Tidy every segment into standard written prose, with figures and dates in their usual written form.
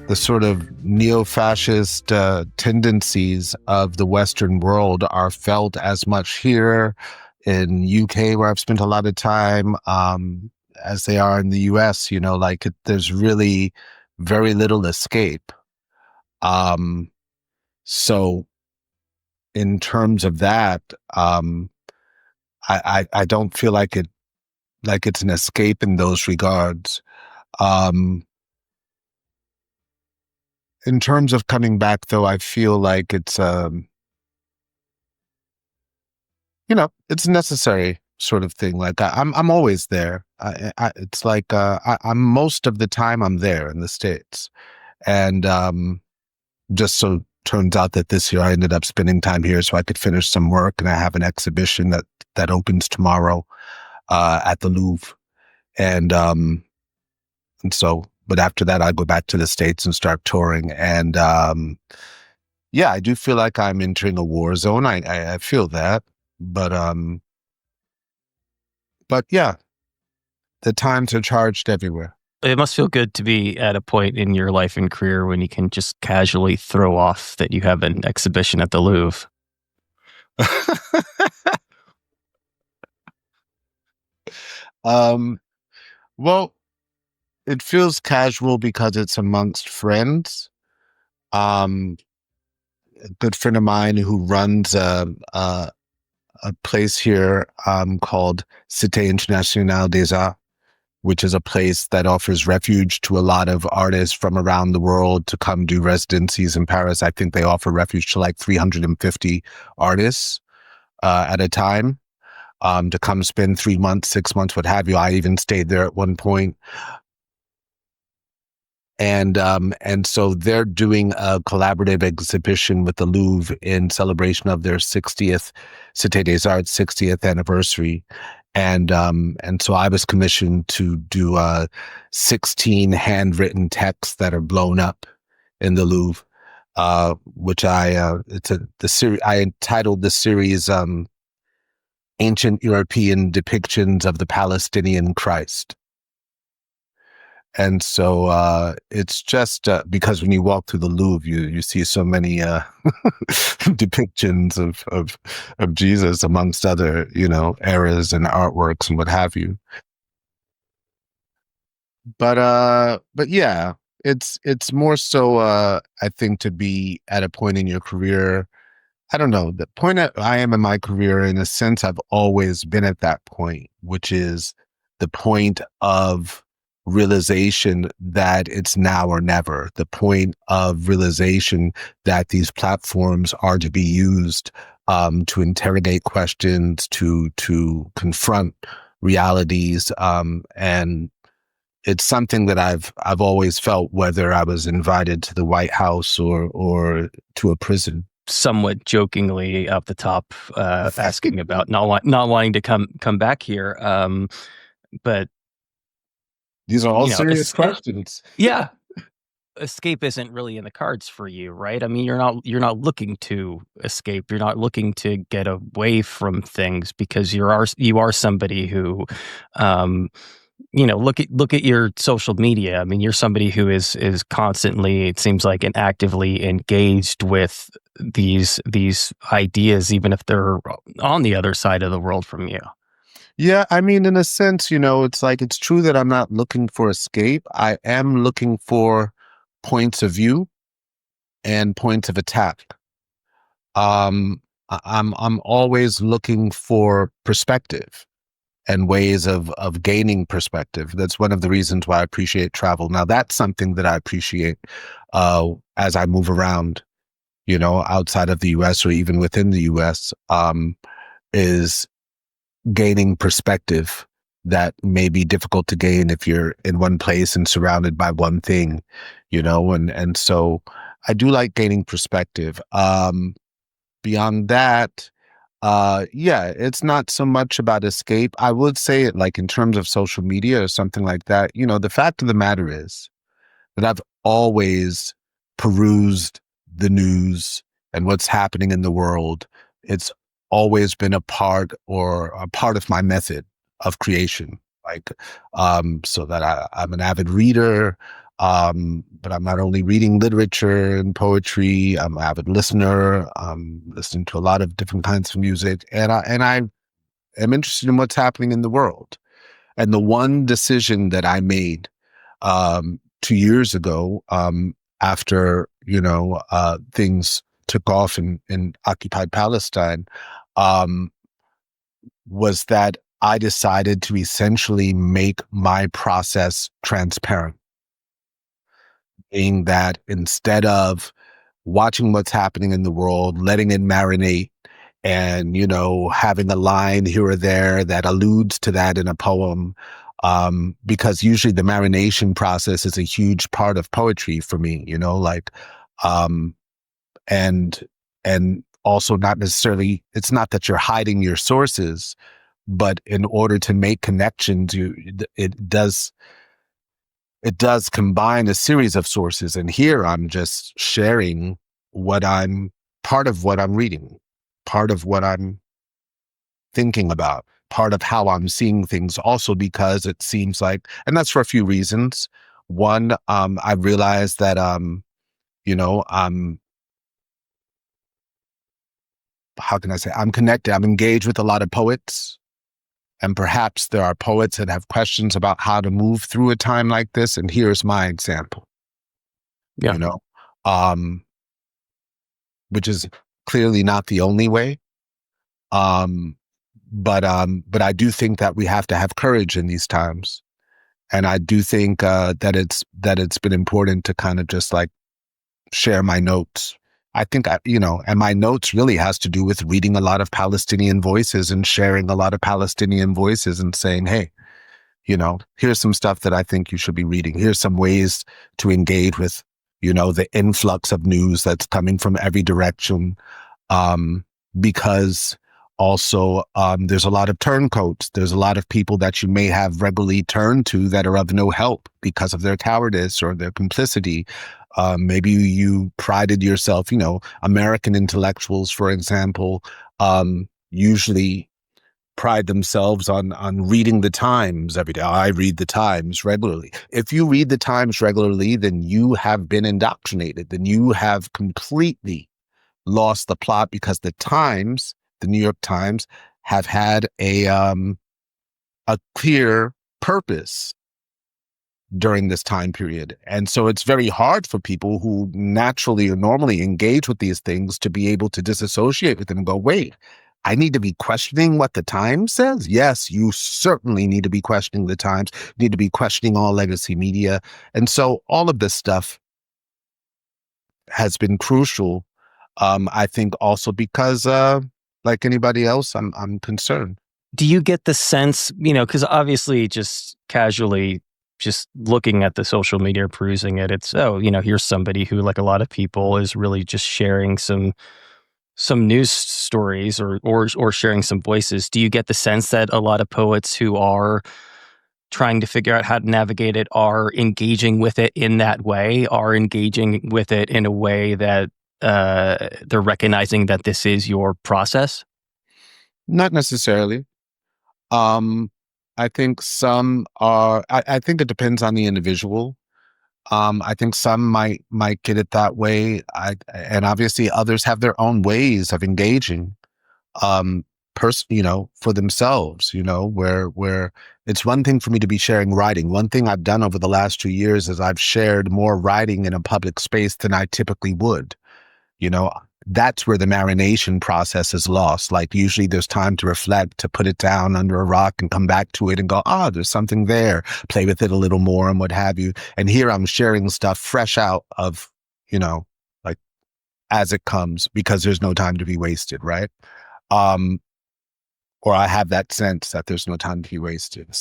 the sort of neo-fascist tendencies of the Western world are felt as much here in UK, where I've spent a lot of time, as they are in the US. There's really very little escape. Um, so in terms of that, I don't feel like it's an escape in those regards. Um, in terms of coming back, though, I feel like it's a necessary sort of thing. Like I'm always there. It's like I'm most of the time I'm there in the States, and just so turns out that this year I ended up spending time here so I could finish some work, and I have an exhibition that opens tomorrow at the Louvre, and so. But after that, I go back to the States and start touring, and yeah, I do feel like I'm entering a war zone. I feel that, but yeah, the times are charged everywhere. It must feel good to be at a point in your life and career when you can just casually throw off that you have an exhibition at the Louvre. Well, it feels casual because it's amongst friends. A good friend of mine who runs a place here called Cité Internationale des Arts, which is a place that offers refuge to a lot of artists from around the world to come do residencies in Paris. I think they offer refuge to like 350 artists at a time to come spend 3 months, 6 months, what have you. I even stayed there at one point. And so they're doing a collaborative exhibition with the Louvre in celebration of their 60th Cité des Arts 60th anniversary. And so I was commissioned to do 16 handwritten texts that are blown up in the Louvre, which I entitled the series Ancient European Depictions of the Palestinian Christ. And so it's just because when you walk through the Louvre, you see so many depictions of Jesus amongst other, eras and artworks and what have you. But yeah, it's more so I think to be at a point in your career. I don't know, the point that I am in my career, in a sense, I've always been at that point, which is the point of realization that it's now or never, the point of realization that these platforms are to be used to interrogate questions, to confront realities, and it's something that I've always felt, whether I was invited to the White House or to a prison. Somewhat jokingly up the top, asking about not wanting to come back here, but these are all serious questions. Yeah, escape isn't really in the cards for you, right? I mean, you're not looking to escape. You're not looking to get away from things because you are somebody who, look at your social media. I mean, you're somebody who is constantly, it seems like, and actively engaged with these ideas, even if they're on the other side of the world from you. Yeah, I mean, in a sense, it's like, it's true that I'm not looking for escape. I am looking for points of view and points of attack. I'm always looking for perspective and ways of gaining perspective. That's one of the reasons why I appreciate travel. Now, that's something that I appreciate as I move around, outside of the US or even within the US, is gaining perspective that may be difficult to gain if you're in one place and surrounded by one thing, and so I do like gaining perspective. Beyond that, yeah, it's not so much about escape. I would say, like, in terms of social media or something like that, the fact of the matter is that I've always perused the news and what's happening in the world. It's always been a part of my method of creation. Like, so that I'm an avid reader. But I'm not only reading literature and poetry. I'm an avid listener. I'm listening to a lot of different kinds of music, and I am interested in what's happening in the world. And the one decision that I made 2 years ago, after things took off in occupied Palestine, um, was that I decided to essentially make my process transparent, being that instead of watching what's happening in the world, letting it marinate, and having a line here or there that alludes to that in a poem, because usually the marination process is a huge part of poetry for me, like, um, and also not necessarily, it's not that you're hiding your sources, but in order to make connections, it does combine a series of sources. And here I'm just sharing what I'm part of what I'm reading, part of what I'm thinking about, part of how I'm seeing things, also because it seems like, and that's for a few reasons. One, I realized that, I'm, how can I say, I'm connected, I'm engaged with a lot of poets. And perhaps there are poets that have questions about how to move through a time like this. And here's my example, Yeah. you know, um, which is clearly not the only way. Um, but I do think that we have to have courage in these times. And I do think that it's been important to kind of just like share my notes. I think and my notes really has to do with reading a lot of Palestinian voices and sharing a lot of Palestinian voices and saying, hey, here's some stuff that I think you should be reading. Here's some ways to engage with, the influx of news that's coming from every direction. Because also, there's a lot of turncoats. There's a lot of people that you may have regularly turned to that are of no help because of their cowardice or their complicity. Maybe you prided yourself, American intellectuals, for example, usually pride themselves on reading the Times every day. I read the Times regularly. If you read the Times regularly, then you have been indoctrinated. Then you have completely lost the plot, because the Times, the New York Times, have had a clear purpose during this time period. And so it's very hard for people who naturally or normally engage with these things to be able to disassociate with them and go, wait, I need to be questioning what the Times says? Yes, you certainly need to be questioning the Times. You need to be questioning all legacy media. And so all of this stuff has been crucial. I think also because, like anybody else, I'm concerned. Do you get the sense, because obviously just casually just looking at the social media, perusing it, it's, here's somebody who, like a lot of people, is really just sharing some news stories or sharing some voices. Do you get the sense that a lot of poets who are trying to figure out how to navigate it are engaging with it in that way, are engaging with it in a way that they're recognizing that this is your process? Not necessarily. Um, I think some are. I think it depends on the individual. I think some might get it that way. And obviously others have their own ways of engaging. Um, for themselves. Where it's one thing for me to be sharing writing. One thing I've done over the last 2 years is I've shared more writing in a public space than I typically would. You know, that's where the marination process is lost. Like usually there's time to reflect, to put it down under a rock and come back to it and go, there's something there, play with it a little more and what have you. And here I'm sharing stuff fresh out of, like as it comes, because there's no time to be wasted. Right. Um, or I have that sense that there's no time to be wasted.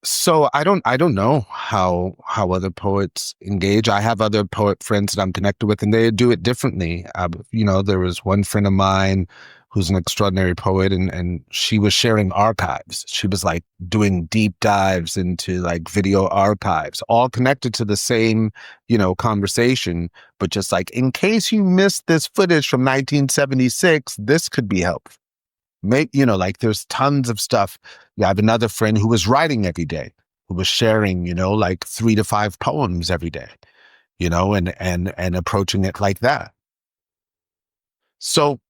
So I don't know how other poets engage. I have other poet friends that I'm connected with, and they do it differently. There was one friend of mine who's an extraordinary poet, and she was sharing archives. She was like doing deep dives into like video archives, all connected to the same, conversation, but just like, in case you missed this footage from 1976, this could be helpful. Like there's tons of stuff. I have another friend who was writing every day, who was sharing, like 3 to 5 poems every day, and approaching it like that. So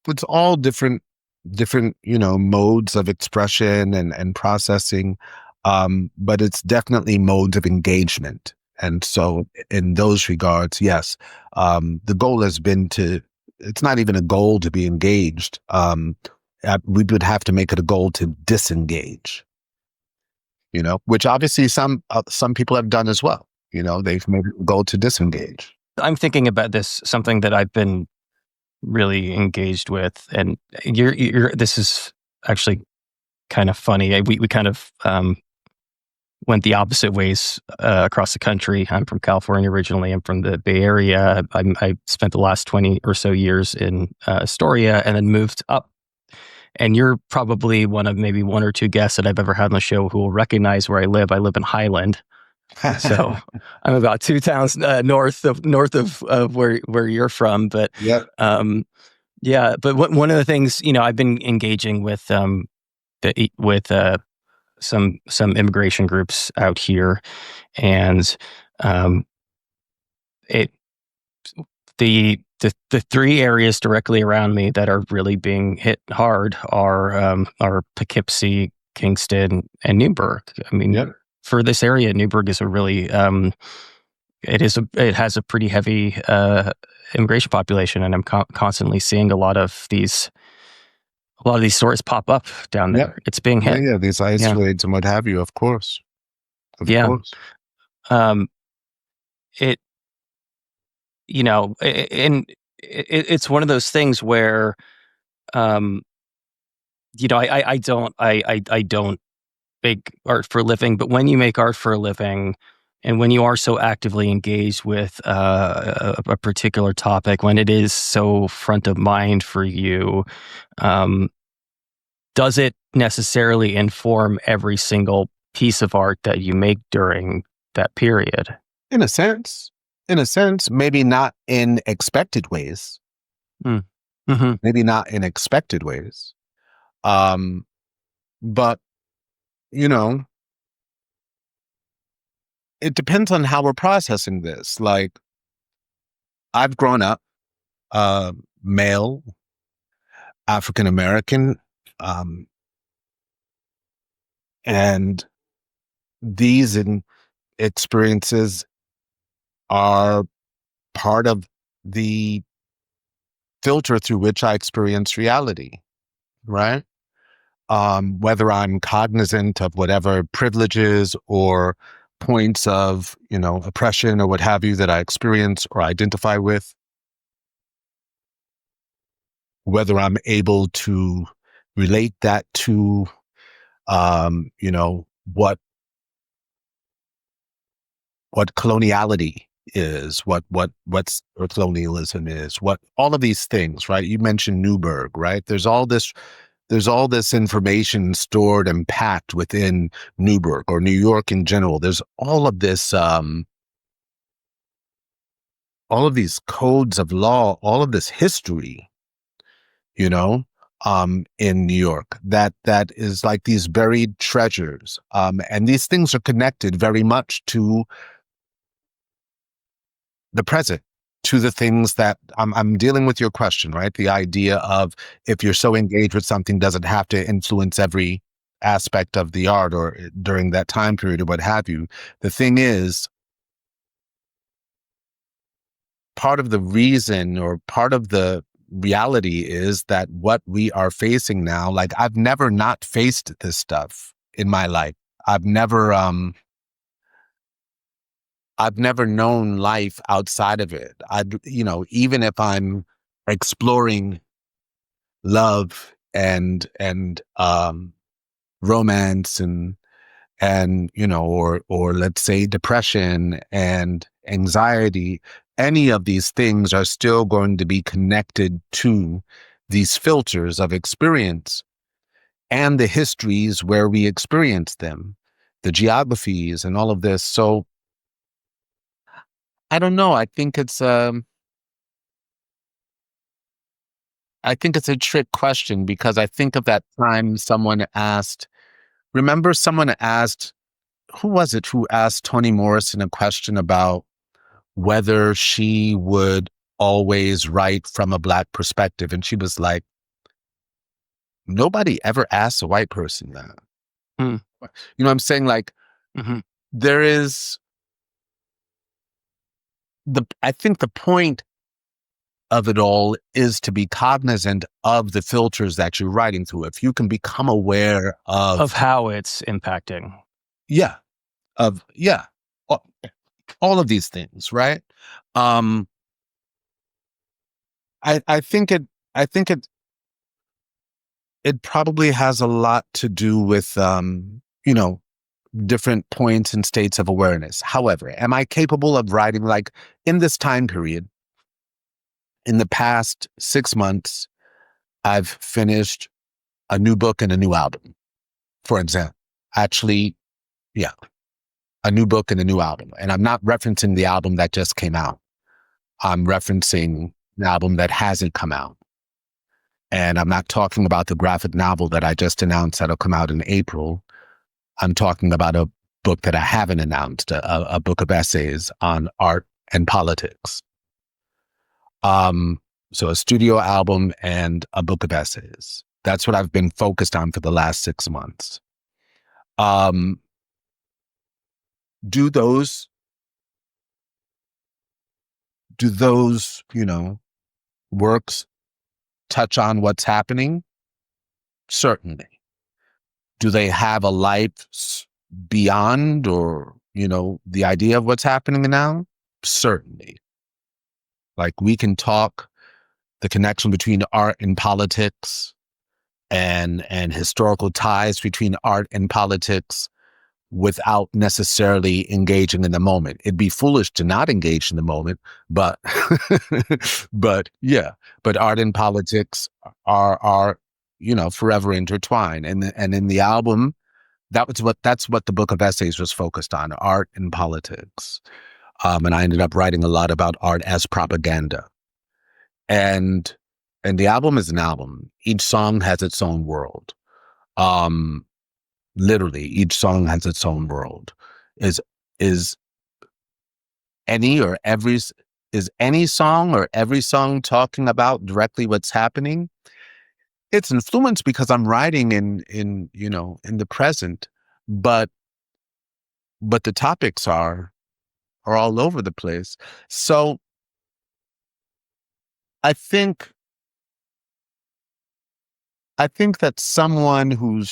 it's all different, modes of expression and processing. But it's definitely modes of engagement. And so in those regards, yes, the goal has been it's not even a goal to be engaged. We would have to make it a goal to disengage, which obviously some people have done as well. They've made it a goal to disengage. I'm thinking about this, something that I've been really engaged with, and this is actually kind of funny. We kind of went the opposite ways across the country. I'm from California originally. I'm from the Bay Area. I spent the last 20 or so years in Astoria, and then moved up. And you're probably one of maybe one or two guests that I've ever had on the show who will recognize where I live. I live in Highland. So I'm about 2 towns north of where you're from. But Yep. yeah, but one of the things, I've been engaging with some immigration groups out here, and it the 3 areas directly around me that are really being hit hard are Poughkeepsie, Kingston, and Newburgh. I mean, Yep. for this area, Newburgh is a really it has a pretty heavy immigration population, and I'm constantly seeing a lot of these stories pop up down there. Yep. It's being hit. Yeah, these ice raids and what have you, of course. Of course. It and it's one of those things where I don't make art for a living, but when you make art for a living, and when you are so actively engaged with a particular topic, when it is so front of mind for you, does it necessarily inform every single piece of art that you make during that period? In a sense, maybe not in expected ways. Mm-hmm. Maybe not in expected ways. But it depends on how we're processing this. Like, I've grown up male, African American, and these experiences are part of the filter through which I experience reality, right? Whether I'm cognizant of whatever privileges or points of, oppression or what have you that I experience or identify with, whether I'm able to relate that to, what coloniality is, what's or colonialism is, what all of these things, right? You mentioned Newburgh, right? There's all this information stored and packed within Newburgh or New York in general. There's all of this, all of these codes of law, all of this history, in New York that is like these buried treasures. And these things are connected very much to the present, to the things that I'm dealing with your question, right? The idea of, if you're so engaged with something, does it have to influence every aspect of the art or during that time period or what have you? The thing is, part of the reason or part of the reality is that what we are facing now, like, I've never not faced this stuff in my life. I've never known life outside of it. Even if I'm exploring love and romance and or let's say depression and anxiety, any of these things are still going to be connected to these filters of experience and the histories where we experience them, the geographies and all of this. So I don't know. I think it's a trick question, because I think of that time remember someone asked who was it who asked Toni Morrison a question about whether she would always write from a Black perspective? And she was like, nobody ever asked a white person that. Hmm. You know what I'm saying? Like, Mm-hmm. there is I think the point of it all is to be cognizant of the filters that you're writing through. If you can become aware Of how it's impacting. yeah, yeah, all of these things, right? Um, I think it probably has a lot to do with you know, different points and states of awareness. However, am I capable of writing, like, in this time period? In the past 6 months, I've finished a new book and a new album, for example. Actually, yeah, a new book and a new album. And I'm not referencing the album that just came out. I'm referencing the album that hasn't come out. And I'm not talking about the graphic novel that I just announced that'll come out in April. I'm talking about a book that I haven't announced, a book of essays on art and politics. So a studio album and a book of essays. That's what I've been focused on for the last 6 months. Do those, you know, works touch on what's happening? Certainly. Do they have a life beyond, or, you know, the idea of what's happening now? Certainly. Like, we can talk the connection between art and politics, and historical ties between art and politics, without necessarily engaging in the moment. It'd be foolish to not engage in the moment, but but art and politics are, you know, forever intertwined. And in the album, that's what the book of essays was focused on: art and politics. And I ended up writing a lot about art as propaganda. And the album is an album. Each song has its own world. Um, Literally, each song has its own world. Is is any or every is any song or every song talking about directly what's happening? It's influenced because I'm writing in you know, in the present, but the topics are all over the place. So I think that someone who,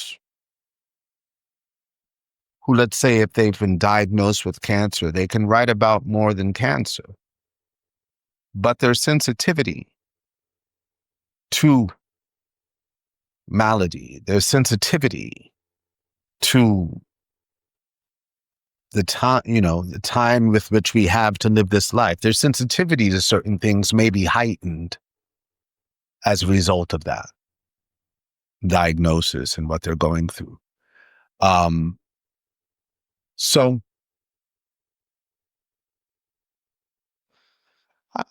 let's say, if they've been diagnosed with cancer, they can write about more than cancer, but their sensitivity to malady, their sensitivity to the time, you know, the time with which we have to live this life, their sensitivity to certain things may be heightened as a result of that diagnosis and what they're going through. So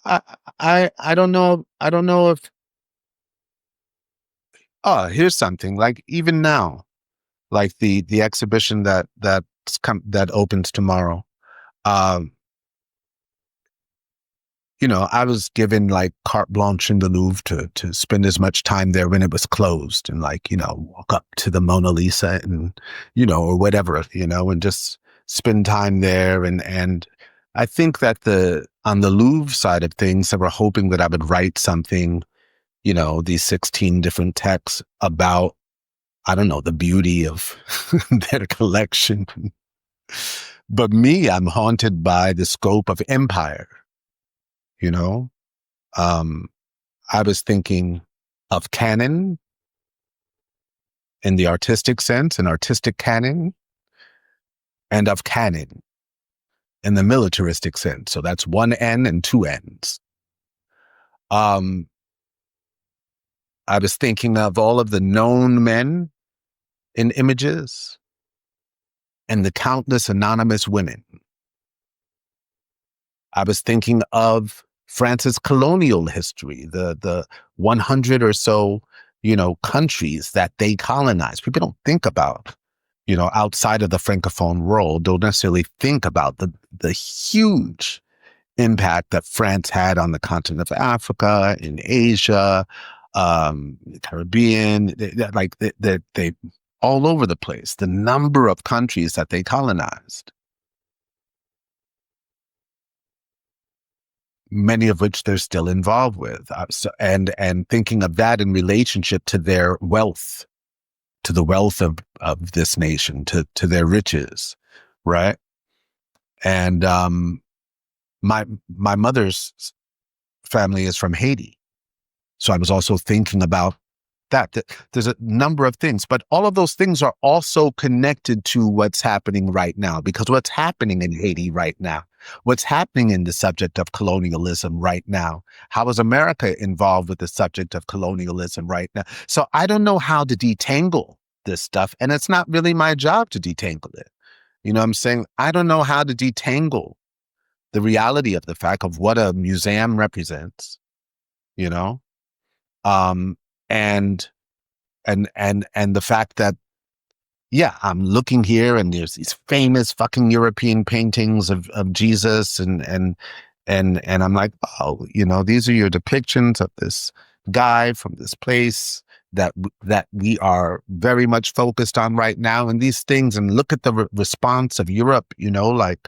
I don't know. I don't know if, here's something, like, even now, like the exhibition that opens tomorrow. Um, you know, I was given like carte blanche in the Louvre to spend as much time there when it was closed, and, like, you know, walk up to the Mona Lisa and, you know, or whatever, you know, and just spend time there. And I think that on the Louvre side of things, they were hoping that I would write something, you know, these 16 different texts about, I don't know, the beauty of their collection. But me, I'm haunted by the scope of empire, you know? Um, I was thinking of canon in the artistic sense, an artistic canon, and of canon in the militaristic sense. So that's one N and two N's. Um, I was thinking of all of the known men in images and the countless anonymous women. I was thinking of France's colonial history, the 100 or so, you know, countries that they colonized. People don't think about, outside of the Francophone world don't necessarily think about the huge impact that France had on the continent of Africa, in Asia, Caribbean, they all over the place, the number of countries that they colonized, many of which they're still involved with. And thinking of that in relationship to their wealth, to the wealth of this nation, to their riches, right? And my mother's family is from Haiti. So I was also thinking about that there's a number of things, but all of those things are also connected to what's happening right now, because what's happening in Haiti right now, what's happening in the subject of colonialism right now, how is America involved with the subject of colonialism right now? So I don't know how to detangle this stuff, and it's not really my job to detangle it. You know what I'm saying? I don't know how to detangle the reality of the fact of what a museum represents, you know? Um, and and the fact that, yeah, I'm looking here and there's these famous fucking European paintings of Jesus, and I'm like, oh, these are your depictions of this guy from this place that we are very much focused on right now, and these things, and look at the response of Europe, like,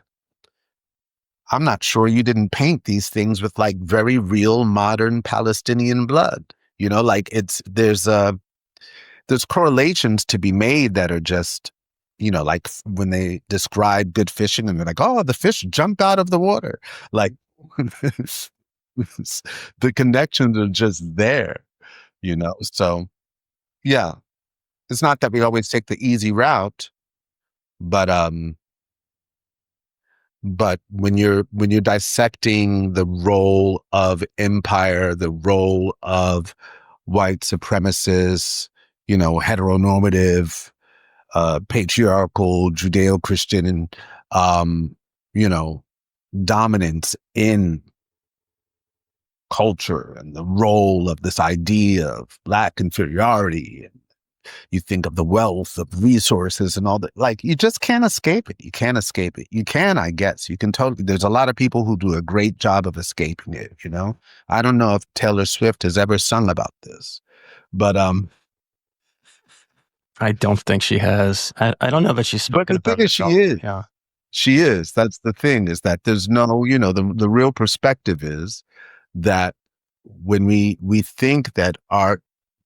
I'm not sure you didn't paint these things with like very real modern Palestinian blood. Like there's correlations to be made that are just, like when they describe good fishing and they're like, oh, the fish jumped out of the water. Like the connections are just there, So yeah, it's not that we always take the easy route, but when you're dissecting the role of empire, the role of white supremacists, heteronormative, patriarchal, Judeo-Christian, um, you know, dominance in culture, and the role of this idea of Black inferiority. And you think of the wealth of resources and all that. Like, you just can't escape it. You can't escape it. You can, I guess. You can totally. There's a lot of people who do a great job of escaping it, I don't know if Taylor Swift has ever sung about this, but I don't think she has. I don't know that she's spoken but the about thing is, herself. she is. Yeah. She is. That's the thing, is that there's no, the real perspective is that when we think that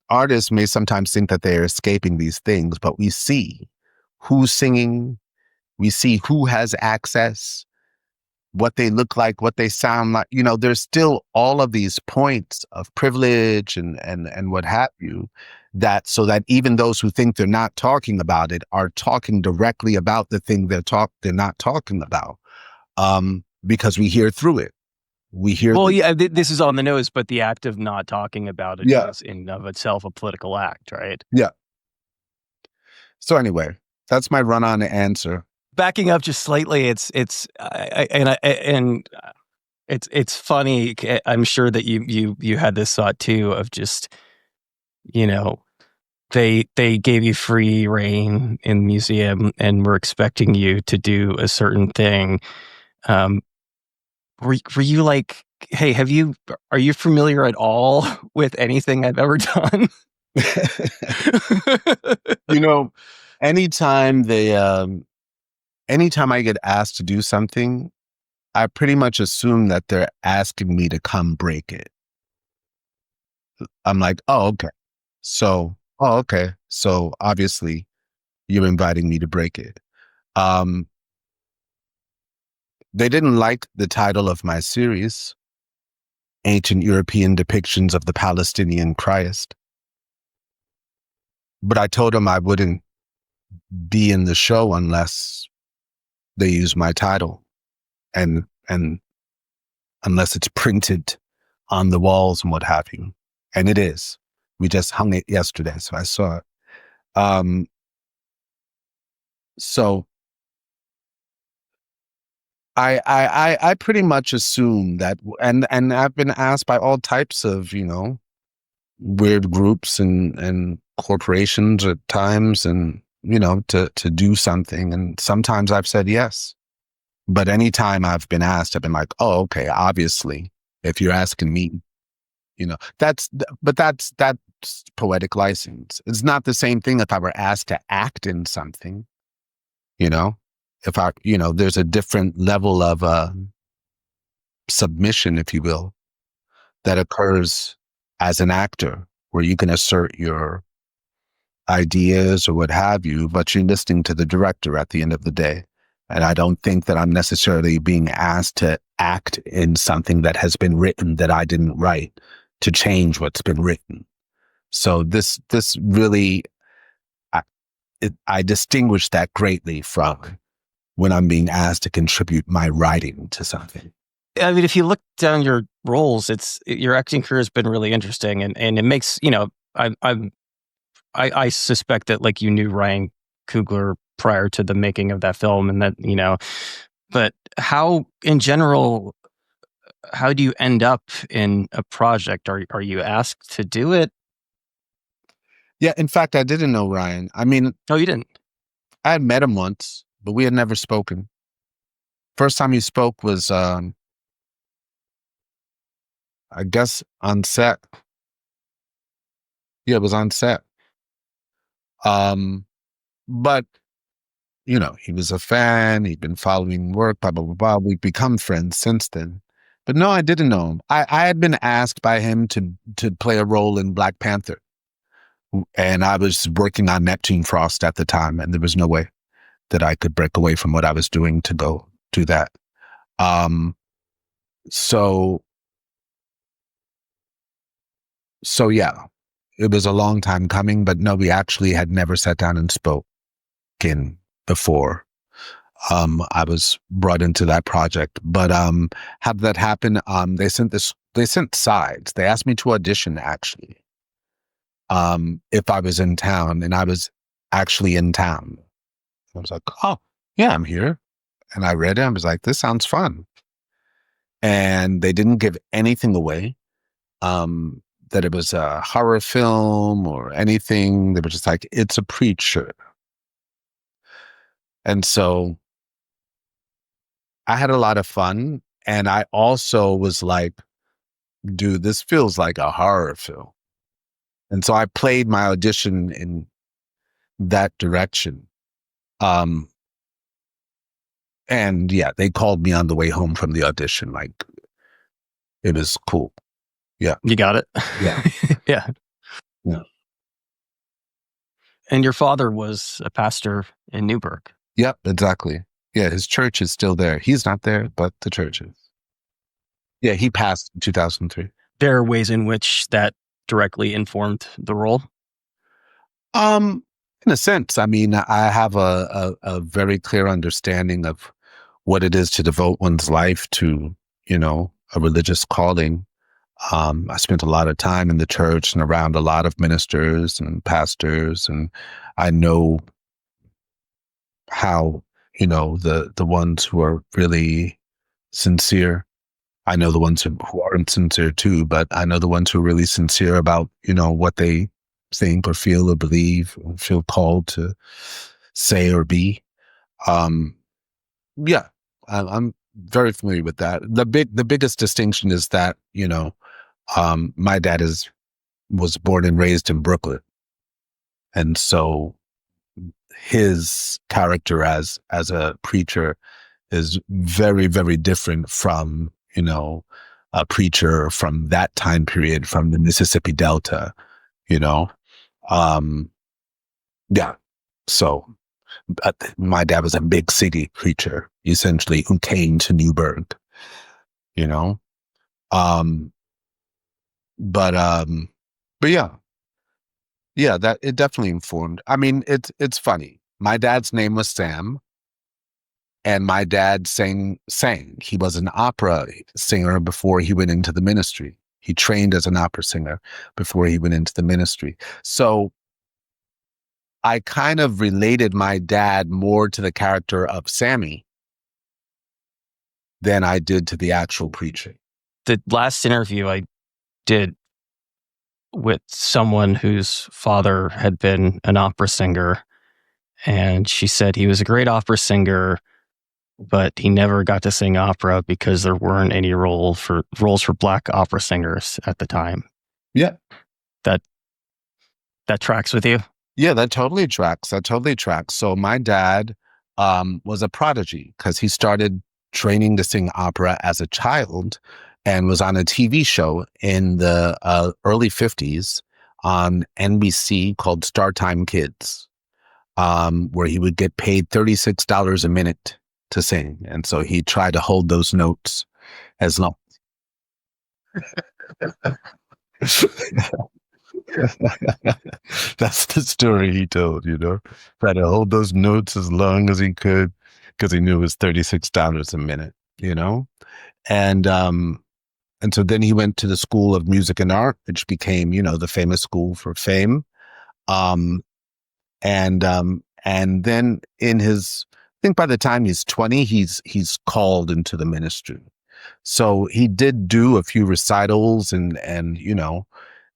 artists may sometimes think that they're escaping these things, but we see who's singing, we see who has access, what they look like, what they sound like. There's still all of these points of privilege and what have you, that so that even those who think they're not talking about it are talking directly about the thing they're not talking about, because we hear through it. We hear. Well, yeah, this is on the nose, but the act of not talking about it is in of itself a political act, right? Yeah. So anyway, that's my run-on answer. Backing up just slightly, it's funny. I'm sure that you had this thought too of just, they gave you free reign in the museum and were expecting you to do a certain thing. Were you like, hey, are you familiar at all with anything I've ever done? Anytime I get asked to do something, I pretty much assume that they're asking me to come break it. I'm like, oh, okay. So obviously you're inviting me to break it. They didn't like the title of my series, Ancient European Depictions of the Palestinian Christ. But I told them I wouldn't be in the show unless they use my title and unless it's printed on the walls and what have you. And it is. We just hung it yesterday, so I saw it. So I pretty much assume that, and I've been asked by all types of, weird groups and corporations at times, and to do something. And sometimes I've said yes. But anytime I've been asked, I've been like, oh, okay, obviously, if you're asking me, that's poetic license. It's not the same thing if I were asked to act in something, you know, if there's a different level of submission, if you will, that occurs as an actor where you can assert your ideas or what have you, but you're listening to the director at the end of the day. And I don't think that I'm necessarily being asked to act in something that has been written that I didn't write, to change what's been written. So this really, I distinguish that greatly from when I'm being asked to contribute my writing to something. I mean, if you look down your roles, your acting career has been really interesting, and it makes, I suspect that like you knew Ryan Coogler prior to the making of that film, and that but how in general, how do you end up in a project? Are you asked to do it? Yeah, in fact, I didn't know Ryan. I mean, Oh, you didn't? I had met him once, but we had never spoken. First time he spoke was, I guess, on set. Yeah, it was on set. But he was a fan. He'd been following work. Blah blah blah blah. We've become friends since then. But no, I didn't know him. I had been asked by him to play a role in Black Panther, and I was working on Neptune Frost at the time, and there was no way that I could break away from what I was doing to go do that. So yeah, it was a long time coming, but no, we actually had never sat down and spoken before. I was brought into that project, but how did that happen? They sent sides. They asked me to audition actually, if I was in town, and I was actually in town. I was like, oh yeah, I'm here. And I read it. I was like, this sounds fun. And they didn't give anything away, that it was a horror film or anything. They were just like, it's a preacher. And so I had a lot of fun. And I also was like, dude, this feels like a horror film. And so I played my audition in that direction. And yeah, they called me on the way home from the audition. Like, it was cool. Yeah. You got it? Yeah. Yeah. Yeah. And your father was a pastor in Newburgh. Yep, exactly. Yeah, his church is still there. He's not there, but the church is. Yeah, he passed in 2003. There are ways in which that directly informed the role? In a sense, I mean, I have a very clear understanding of what it is to devote one's life to, a religious calling. I spent a lot of time in the church and around a lot of ministers and pastors, and I know how, the ones who are really sincere. I know the ones who aren't sincere too, but I know the ones who are really sincere about, what they think or feel or believe or feel called to say or be. Yeah, I'm very familiar with that. The biggest distinction is that, my dad was born and raised in Brooklyn. And so his character as a preacher is very, very different from, a preacher from that time period, from the Mississippi Delta, yeah. So my dad was a big city preacher, essentially, who came to Newburgh, um, but yeah, that it definitely informed. I mean, it's funny. My dad's name was Sam, and my dad sang. He was an opera singer before he went into the ministry. He trained as an opera singer before he went into the ministry. So I kind of related my dad more to the character of Sammy than I did to the actual preaching. The last interview I did with someone whose father had been an opera singer, and she said he was a great opera singer, but he never got to sing opera because there weren't any roles for Black opera singers at the time. Yeah. That tracks with you? Yeah, that totally tracks. That totally tracks. So my dad was a prodigy because he started training to sing opera as a child and was on a TV show in the early 50s on NBC called Startime Kids, where he would get paid $36 a minute to sing. And so he tried to hold those notes as long. That's the story he told, Tried to hold those notes as long as he could because he knew it was $36 a minute, And so then he went to the School of Music and Art, which became, the famous school for fame. Um, and then I think by the time he's 20, he's called into the ministry. So he did do a few recitals and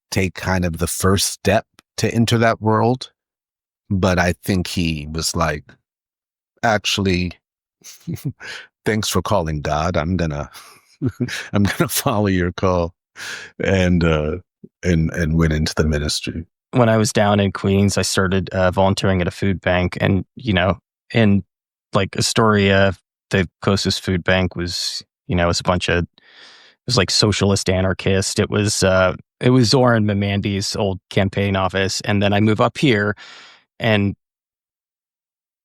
take kind of the first step to enter that world. But I think he was like, actually, thanks for calling, God. I'm gonna follow your call, and went into the ministry. When I was down in Queens, I started volunteering at a food bank, and in like Astoria, the closest food bank was it was like socialist anarchist. It was Zoran Mamandi's old campaign office, and then I move up here, and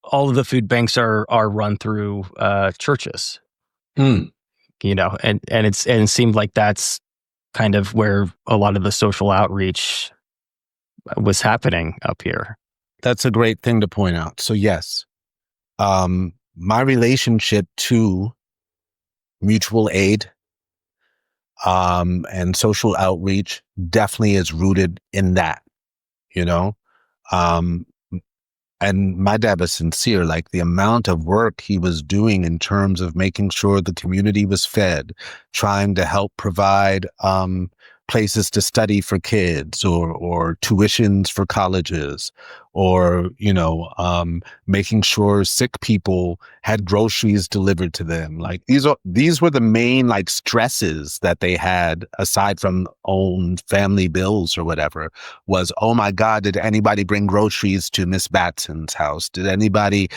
all of the food banks are run through churches. Mm. And it seemed like that's kind of where a lot of the social outreach was happening up here. That's a great thing to point out. So yes, my relationship to mutual aid and social outreach definitely is rooted in that, and my dad was sincere, like the amount of work he was doing in terms of making sure the community was fed, trying to help provide places to study for kids or tuitions for colleges, or, making sure sick people had groceries delivered to them. Like these were the main like stresses that they had aside from own family bills or whatever was, oh my God, did anybody bring groceries to Miss Batson's house? Did anybody,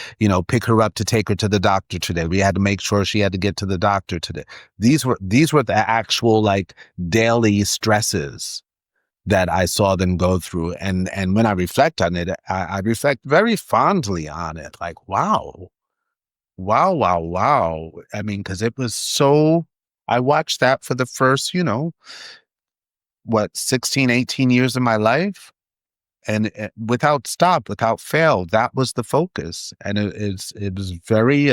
pick her up to take her to the doctor today? We had to make sure she had to get to the doctor today. These were the actual like daily stresses that I saw them go through. And when I reflect on it, I reflect very fondly on it. Like, wow. I mean, because it was I watched that for the first, 16, 18 years of my life. And without stop, without fail, that was the focus. And it was very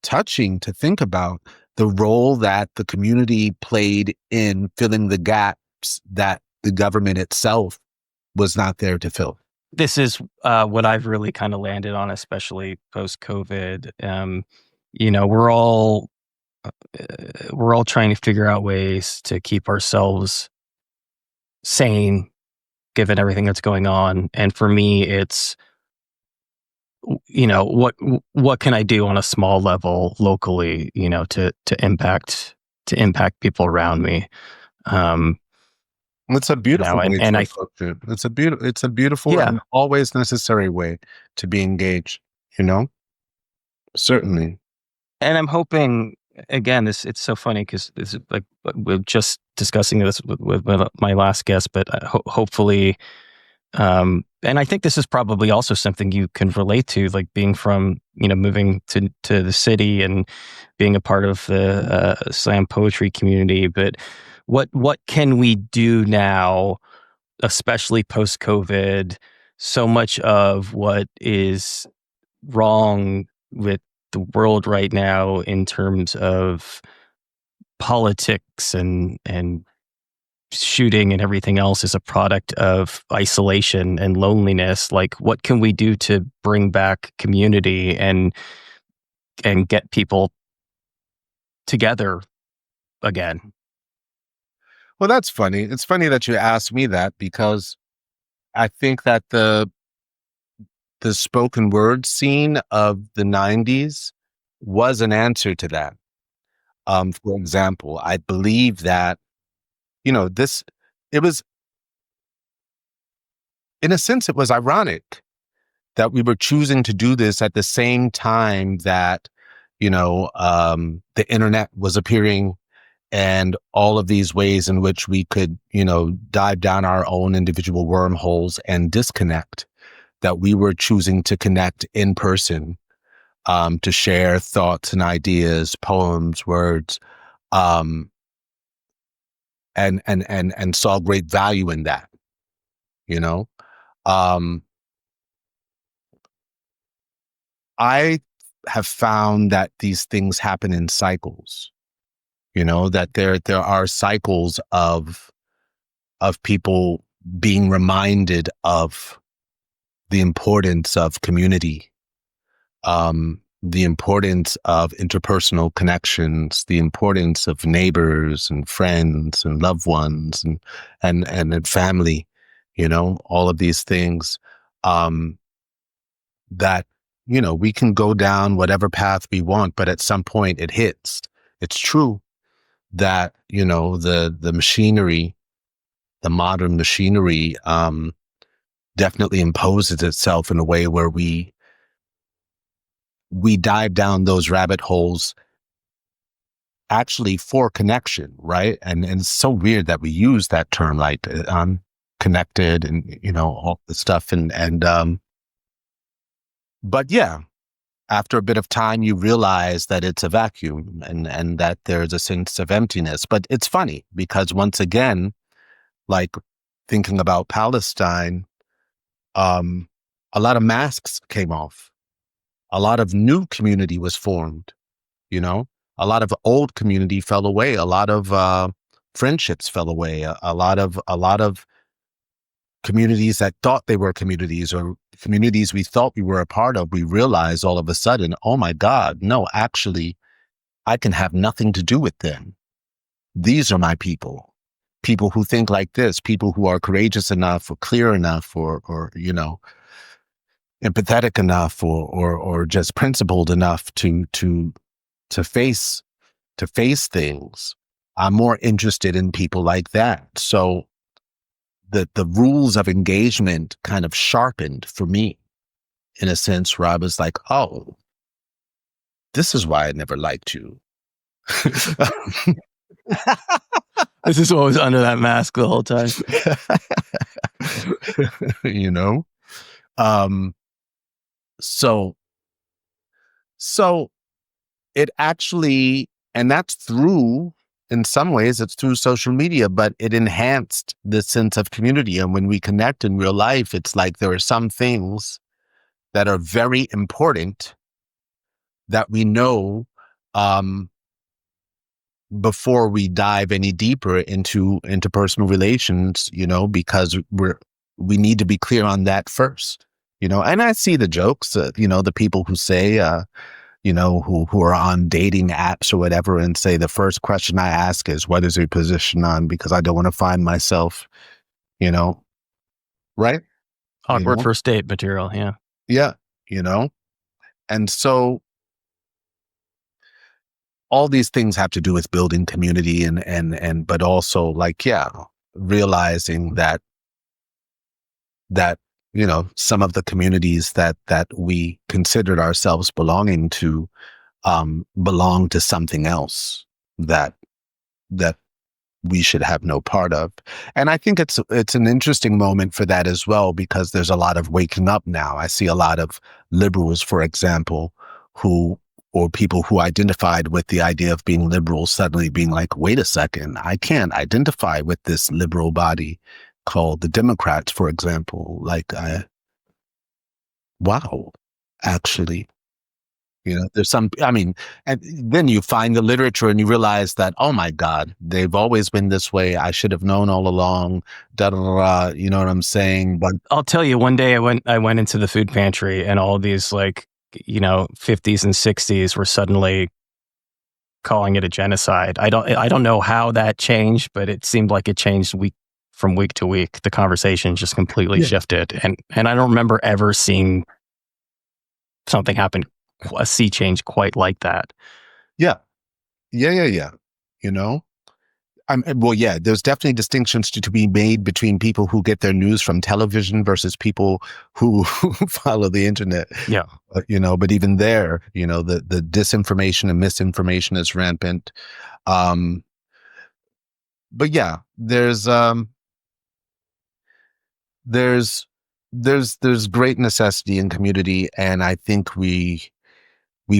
touching to think about the role that the community played in filling the gaps that the government itself was not there to fill. This is what I've really kind of landed on, especially post-COVID. We're all trying to figure out ways to keep ourselves sane, given everything that's going on. And for me, it's what can I do on a small level locally, to impact people around me. It's a beautiful way and to approach it. It's a beautiful and always necessary way to be engaged, certainly. And I'm hoping, again, it's so funny because this is like we're just discussing this with my last guest, but hopefully, and I think this is probably also something you can relate to, like being from, moving to the city and being a part of the slam poetry community. But what can we do now, especially post-COVID? So much of what is wrong with the world right now in terms of politics and shooting and everything else is a product of isolation and loneliness. Like, what can we do to bring back community and get people together again? Well, that's funny. It's funny that you asked me that because I think that the spoken word scene of the 90s was an answer to that. For example, I believe that, this, it was, in a sense, it was ironic that we were choosing to do this at the same time that, the internet was appearing and all of these ways in which we could, dive down our own individual wormholes and disconnect, that we were choosing to connect in person, to share thoughts and ideas, poems, words, um, and saw great value in that, you know. Um, I have found that these things happen in cycles, that there are cycles of people being reminded of the importance of community, the importance of interpersonal connections, the importance of neighbors and friends and loved ones and family, all of these things, that, we can go down whatever path we want, but at some point it hits. It's true that, the machinery, the modern machinery, definitely imposes itself in a way where we dive down those rabbit holes actually for connection, right? And it's so weird that we use that term, like, connected and, all the stuff. But yeah, after a bit of time, you realize that it's a vacuum and that there's a sense of emptiness. But it's funny because, once again, like, thinking about Palestine, a lot of masks came off. A lot of new community was formed, a lot of old community fell away. A lot of friendships fell away. A lot of communities that thought they were communities, or communities we thought we were a part of, we realized all of a sudden, oh my God, no, actually, I can have nothing to do with them. These are my people who think like this, people who are courageous enough or clear enough or empathetic enough or just principled enough to face things. I'm more interested in people like that. So the rules of engagement kind of sharpened for me, in a sense, where I was like, oh, this is why I never liked you. This is what was under that mask the whole time. So it actually, and that's through, in some ways, it's through social media, but it enhanced the sense of community. And when we connect in real life, it's like there are some things that are very important that we know, before we dive any deeper into interpersonal relations, because we need to be clear on that first, and I see the jokes, the people who say, who are on dating apps or whatever, and say the first question I ask is, what is your position on? Because I don't want to find myself, right? Awkward first date material. Yeah. Yeah. And so all these things have to do with building community but also, like, yeah, realizing that, some of the communities that we considered ourselves belonging to, belong to something else that we should have no part of. And I think it's an interesting moment for that as well, because there's a lot of waking up now. I see a lot of liberals, for example, or people who identified with the idea of being liberal, suddenly being like, wait a second, I can't identify with this liberal body called the Democrats, for example. Like, wow, actually, there's some, and then you find the literature and you realize that, oh my God, they've always been this way. I should have known all along, da da da, you know what I'm saying? But I'll tell you, one day I went into the food pantry and all these, like, 50s and 60s were suddenly calling it a genocide. I don't know how that changed, but it seemed like it changed from week to week. The conversation just completely shifted. And I don't remember ever seeing something happened, a sea change quite like that. Yeah. Yeah. You know, well, yeah, there's definitely distinctions to be made between people who get their news from television versus people who follow the internet. Yeah. But even there, the disinformation and misinformation is rampant. Um, but yeah, there's there's great necessity in community, and I think we've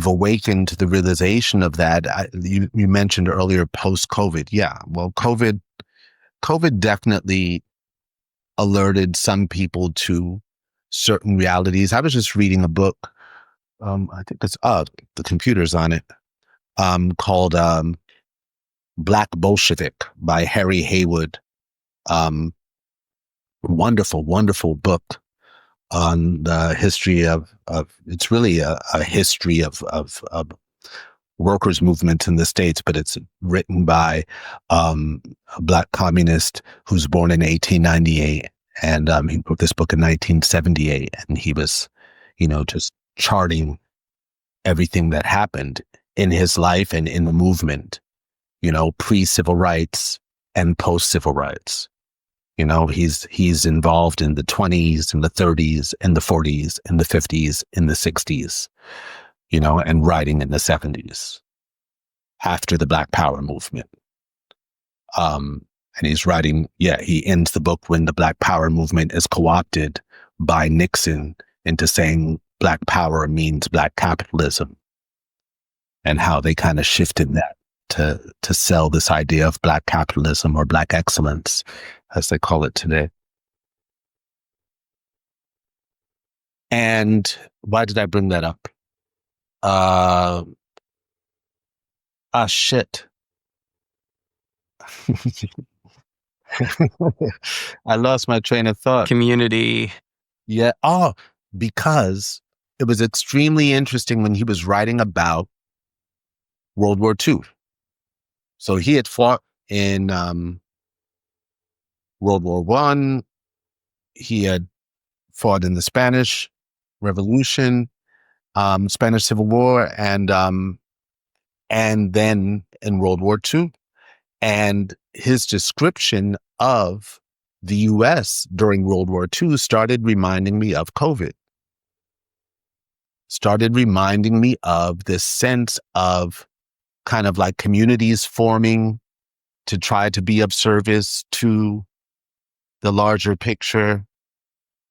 awakened to the realization of that. You mentioned earlier post-COVID. Yeah, well, COVID definitely alerted some people to certain realities. I was just reading a book. I think it's the computer's on it. Called Black Bolshevik by Harry Haywood. Wonderful, wonderful book on the history of it's really a history of workers' movements in the States, but it's written by a Black communist who's born in 1898. And he wrote this book in 1978. And he was, just charting everything that happened in his life and in the movement, pre-civil rights and post-civil rights. He's involved in the 20s and the 30s and the 40s and the 50s and the 60s, and writing in the 70s after the Black Power movement. And he's writing, he ends the book when the Black Power movement is co-opted by Nixon into saying Black Power means Black capitalism, and how they kind of shifted that to sell this idea of Black capitalism or Black excellence, as they call it today. And why did I bring that up? Shit. I lost my train of thought. Community. Yeah. Oh, because it was extremely interesting when he was writing about World War II. So he had fought in World War I. He had fought in the Spanish Revolution, Spanish Civil War, and then in World War II. And his description of the U.S. during World War II started reminding me of COVID. Started reminding me of this sense of kind of like communities forming to try to be of service to the larger picture.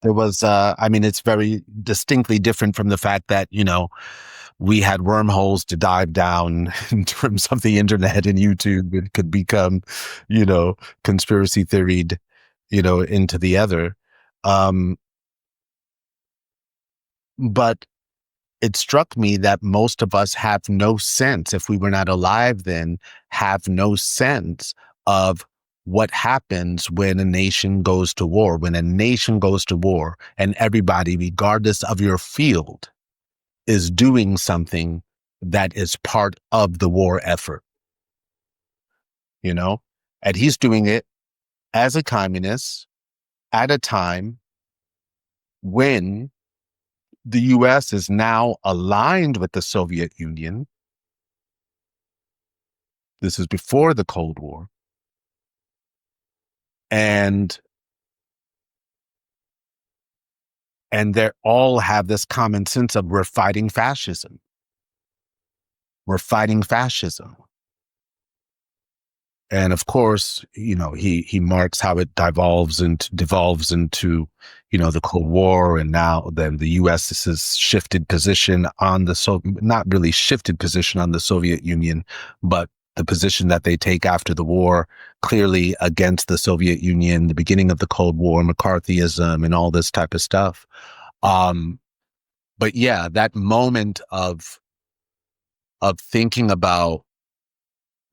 There was, it's very distinctly different from the fact that, we had wormholes to dive down in terms of the internet and YouTube. It could become, conspiracy theoried, into the other. But it struck me that most of us have no sense, if we were not alive then, have no sense of what happens when a nation goes to war. When a nation goes to war and everybody, regardless of your field, is doing something that is part of the war effort, and he's doing it as a communist at a time when the U.S. is now aligned with the Soviet Union. This is before the Cold War. And they all have this common sense of we're fighting fascism. We're fighting fascism. And of course, he marks how it devolves into, the Cold War. And now then the U.S.'s shifted position on not really shifted position on the Soviet Union, but the position that they take after the war, clearly against the Soviet Union, the beginning of the Cold War, McCarthyism, and all this type of stuff. But yeah, that moment of thinking about,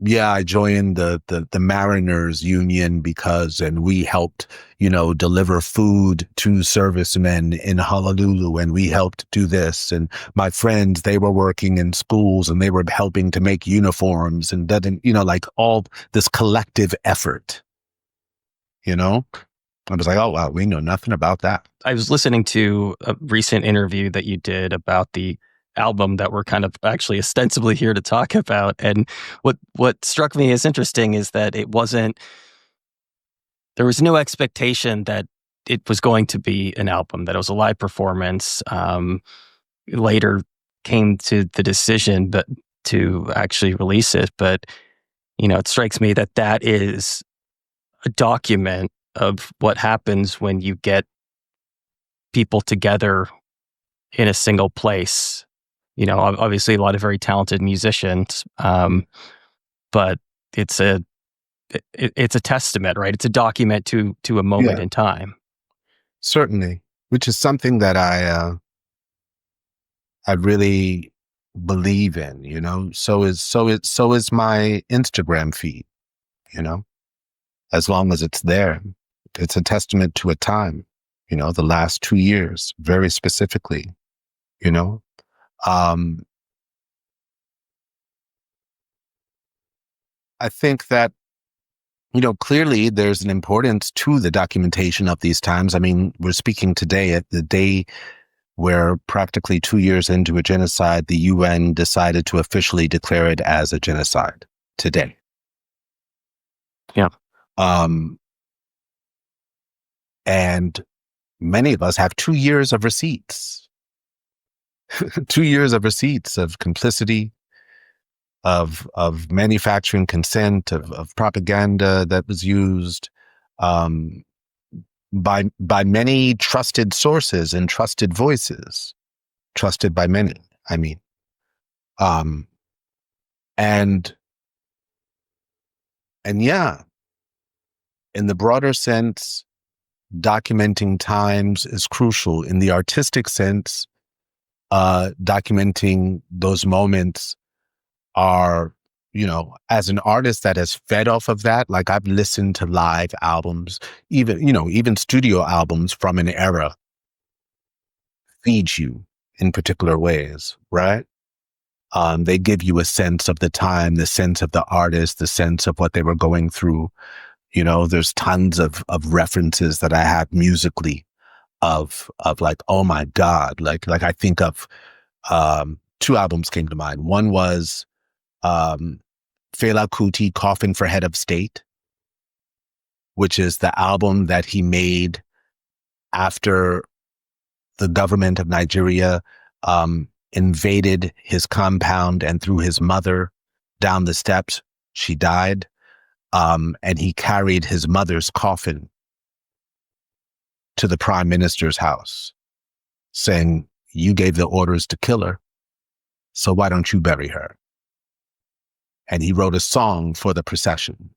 I joined the Mariners Union and we helped, deliver food to servicemen in Honolulu, and we helped do this. And my friends, they were working in schools and they were helping to make uniforms, and that, like all this collective effort, I was like, oh, wow, we know nothing about that. I was listening to a recent interview that you did about the album that we're kind of actually ostensibly here to talk about. And what struck me as interesting is that there was no expectation that it was going to be an album, that it was a live performance. Later came to the decision but to actually release it. But, it strikes me that that is a document of what happens when you get people together in a single place. Obviously a lot of very talented musicians, but it's it's a testament, right? It's a document to a moment Yeah, in time. certainly, which is something that I really believe in, so is my Instagram feed, you know, as long as it's there. It's a testament to a time, the last 2 years, very specifically, you know. Um, I think that, clearly there's an importance to the documentation of these times. I mean, we're speaking today at the day where practically 2 years into a genocide, the UN decided to officially declare it as a genocide today. Yeah. Um, and many of us have 2 years of receipts, 2 years of receipts of complicity, of manufacturing consent, of propaganda that was used um, by many trusted sources and trusted voices, trusted by many. I mean, um, and and yeah, in the broader sense, documenting times is crucial. In the artistic sense, documenting those moments are, as an artist that has fed off of that, like I've listened to live albums, even studio albums from an era feed you in particular ways, right? They give you a sense of the time, the sense of the artist, the sense of what they were going through. There's tons of references that I have musically of like, oh my God, like I think of two albums came to mind. One was um, Fela Kuti, Coffin for Head of State, which is the album that he made after the government of Nigeria invaded his compound and threw his mother down the steps. She died. And he carried his mother's coffin to the prime minister's house, saying, you gave the orders to kill her, so why don't you bury her? And he wrote a song for the procession.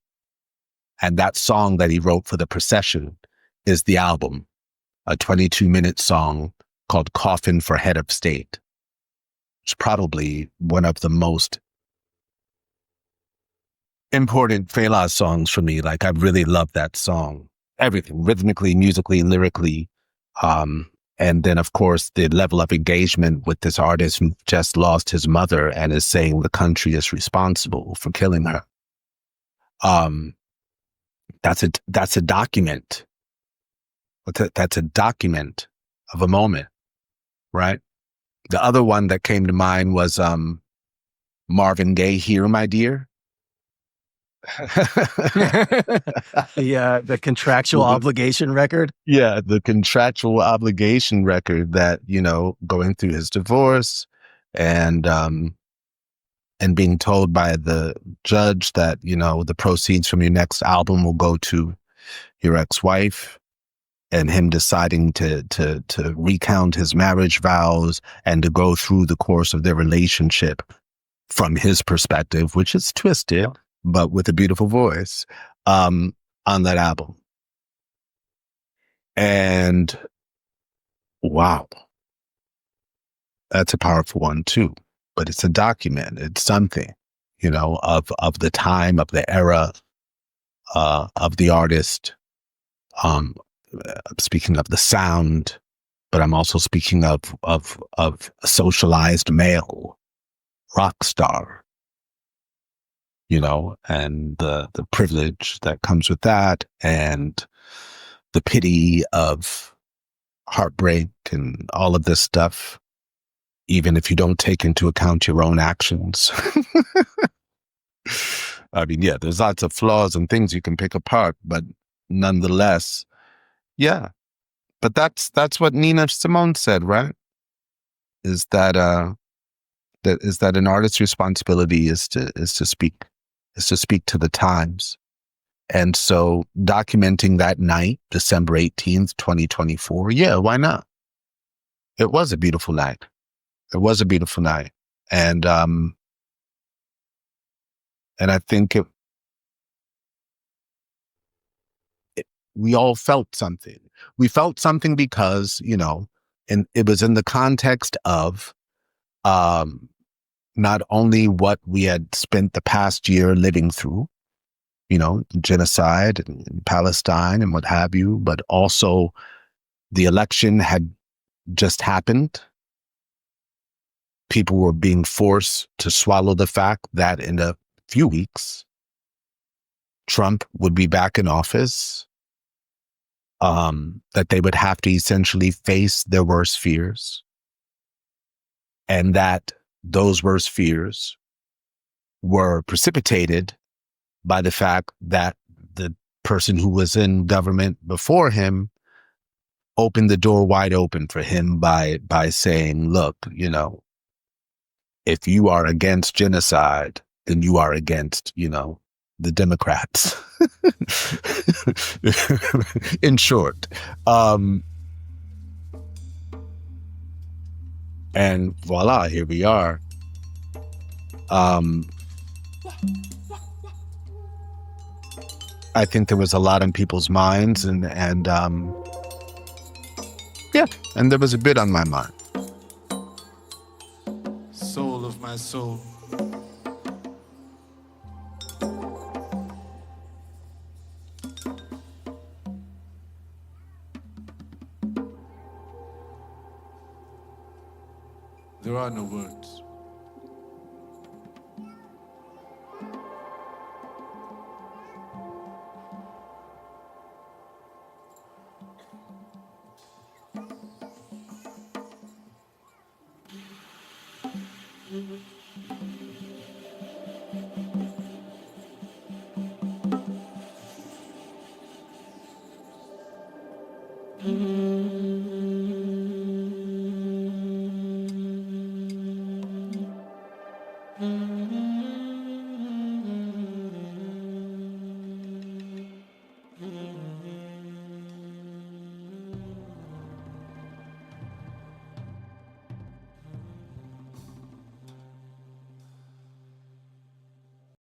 And that song that he wrote for the procession is the album, a 22-minute song called Coffin for Head of State. It's probably one of the most important Fela songs for me. Like, I really love that song. Everything, rhythmically, musically, lyrically. And then, of course, the level of engagement with this artist who just lost his mother and is saying the country is responsible for killing her. That's a document. That's a document of a moment, right? The other one that came to mind was Marvin Gaye, Here, My Dear. The contractual obligation record. Yeah, the contractual obligation record that, going through his divorce and being told by the judge that, the proceeds from your next album will go to your ex-wife, and him deciding to recount his marriage vows and to go through the course of their relationship from his perspective, which is twisted, but with a beautiful voice, on that album. And wow, that's a powerful one too. But it's a document. It's something, of the time, of the era, of the artist. Speaking of the sound, but I'm also speaking of a socialized male rock star, and the privilege that comes with that, and the pity of heartbreak and all of this stuff, even if you don't take into account your own actions. I mean, yeah, there's lots of flaws and things you can pick apart, but nonetheless, yeah. But that's what Nina Simone said, right? Is that that an artist's responsibility is to speak to the times. And so documenting that night, December 18th, 2024, yeah, why not? It was a beautiful night. It was a beautiful night. And I think we all felt something. We felt something because, and it was in the context of not only what we had spent the past year living through, genocide in Palestine and what have you, but also the election had just happened. People were being forced to swallow the fact that in a few weeks, Trump would be back in office, that they would have to essentially face their worst fears, and that those worst fears were precipitated by the fact that the person who was in government before him opened the door wide open for him by saying, look, if you are against genocide, then you are against, the Democrats. In short. And voila, here we are. I think there was a lot in people's minds, and yeah, and there was a bit on my mind. Soul of my soul. There are no words.